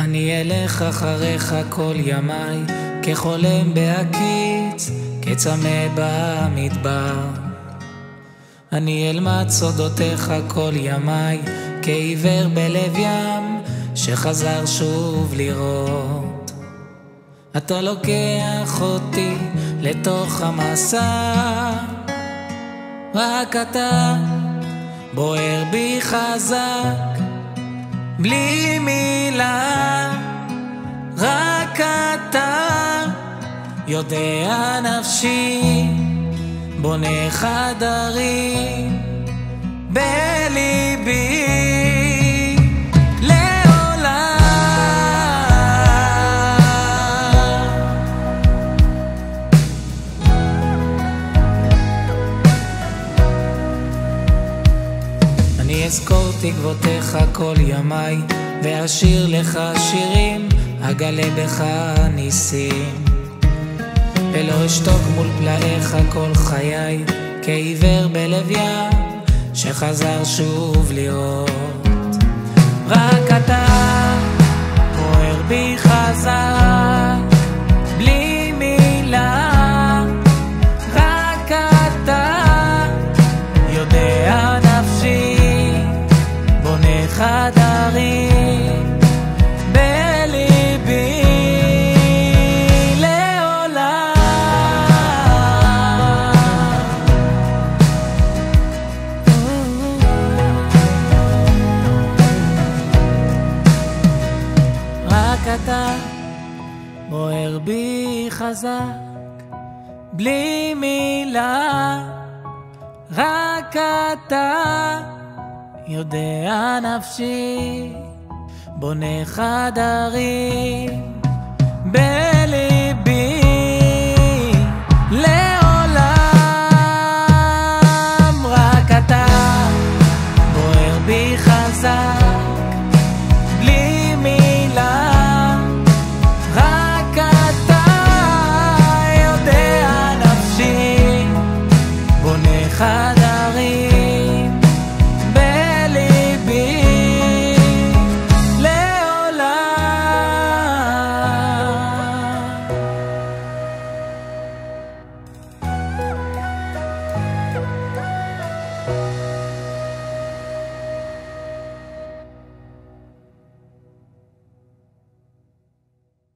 אני אלך אחריך כל ימיי, כחולם בהקיץ, כצמא במדבר. אני אלמד סודותיך כל ימיי, כעיוור בלב ים, שחזר שוב לראות. אתה לוקח אותי לתוך המסע, רק אתה בוער בי חזק, בלי מילה, רק אתה יודע נפשי, בונה חדרים בליבי לעולם. אני אזכור תקוותיך כל ימיי, ואשיר לך שירים, אגלה בך ניסים. ולא אשתוק מול פלאיך כל חיי, כעיוור בלב ים, שחזר שוב לראות. רק אתה בוער בי חזק, בלי מילה, רק אתה יודע נפשי, בונה חדרים בליבי לעולם. רק אתה בוער בי חזק, בלי מילה, רק אתה יודע נפשי, בונה חדרים